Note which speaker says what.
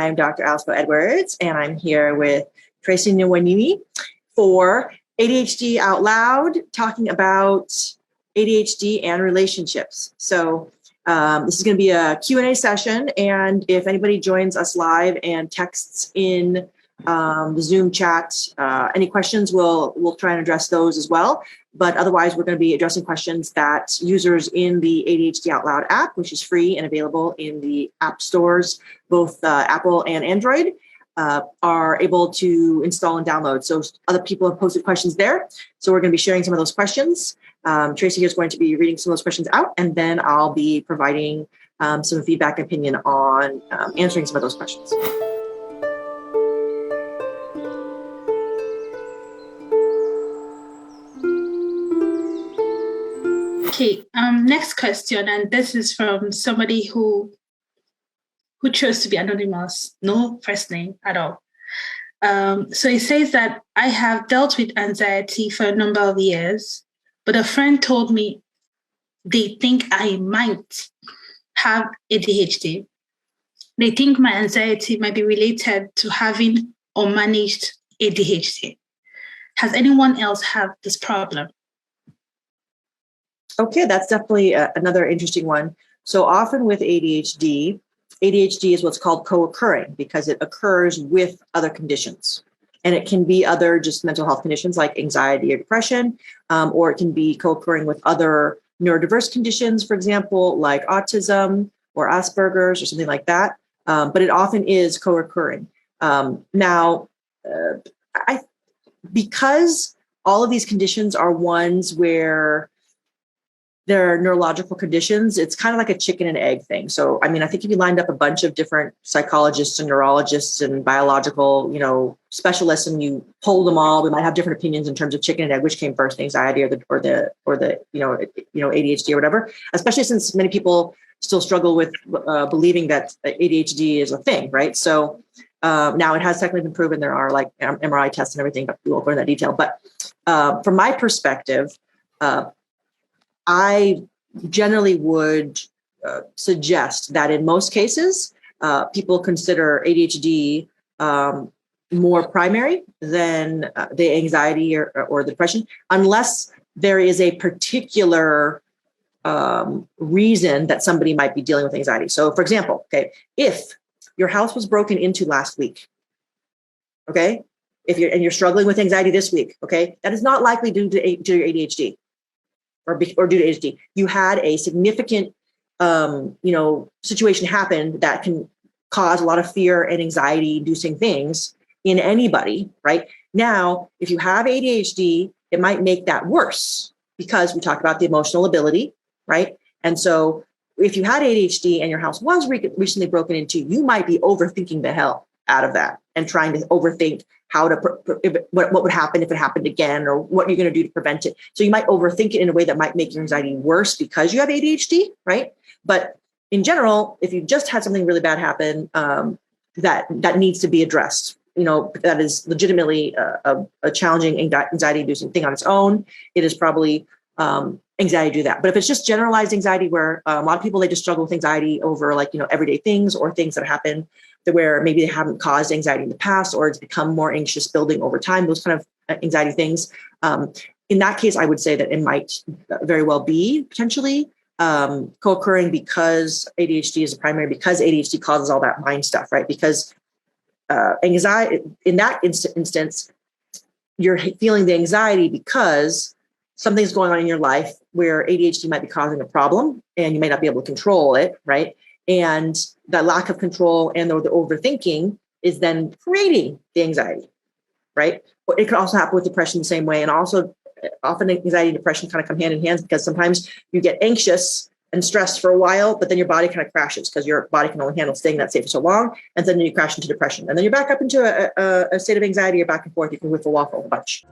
Speaker 1: I'm Dr. Alice Edwards, and I'm here with Tracy Nwanimi for ADHD Out Loud, talking about ADHD and relationships. So this is going to be a Q&A session, and if anybody joins us live and texts in the Zoom chat, any questions, we'll try and address those as well. But otherwise, we're going to be addressing questions that users in the ADHD Out Loud app, which is free and available in the app stores, both Apple and Android, are able to install and download. So other people have posted questions there. So we're going to be sharing some of those questions. Tracy is going to be reading some of those questions out, and then I'll be providing some feedback and opinion on answering some of those questions.
Speaker 2: Okay, next question, and this is from somebody who chose to be anonymous, no first name at all. So it says that I have dealt with anxiety for a number of years, but a friend told me they think I might have ADHD. They think my anxiety might be related to having unmanaged ADHD. Has anyone else had this problem?
Speaker 1: Okay, that's definitely another interesting one. So often with ADHD is what's called co-occurring because it occurs with other conditions. And it can be other just mental health conditions like anxiety or depression, or it can be co-occurring with other neurodiverse conditions, for example, like autism or Asperger's or something like that. But it often is co-occurring. Because all of these conditions are ones where there are neurological conditions, it's kind of like a chicken and egg thing. So, I mean, I think if you lined up a bunch of different psychologists and neurologists and biological, specialists, and you polled them all, we might have different opinions in terms of chicken and egg, which came first, the anxiety or the ADHD or whatever. Especially since many people still struggle with believing that ADHD is a thing, right? So now it has technically been proven. There are like MRI tests and everything, but we won't go into that detail. But from my perspective, I generally would suggest that in most cases, people consider ADHD more primary than the anxiety or the depression, unless there is a particular reason that somebody might be dealing with anxiety. So, for example, if your house was broken into last week, if you're struggling with anxiety this week, that is not likely due to your ADHD. Or due to ADHD, you had a significant, situation happen that can cause a lot of fear and anxiety-inducing things in anybody. Right now, if you have ADHD, it might make that worse because we talked about the emotional ability, right? And so, if you had ADHD and your house was recently broken into, you might be overthinking the hell out of that and trying to overthink what would happen if it happened again, or what you're going to do to prevent it. So you might overthink it in a way that might make your anxiety worse because you have ADHD, right? But in general, if you just had something really bad happen, that needs to be addressed, that is legitimately a challenging anxiety-inducing thing on its own, it is probably anxiety to do that. But if it's just generalized anxiety where a lot of people, they just struggle with anxiety over everyday things or things that happen where maybe they haven't caused anxiety in the past, or it's become more anxious building over time, those kind of anxiety things. In that case, I would say that it might very well be potentially co-occurring because ADHD is a primary, because ADHD causes all that mind stuff, right? Because anxiety, in that instance, you're feeling the anxiety because something's going on in your life where ADHD might be causing a problem and you may not be able to control it, right? And that lack of control and the overthinking is then creating the anxiety, right? But it could also happen with depression the same way. And also often anxiety and depression kind of come hand in hand because sometimes you get anxious and stressed for a while, but then your body kind of crashes because your body can only handle staying that state for so long. And then you crash into depression. And then you're back up into a state of anxiety or back and forth. You can whiff a wall for a bunch.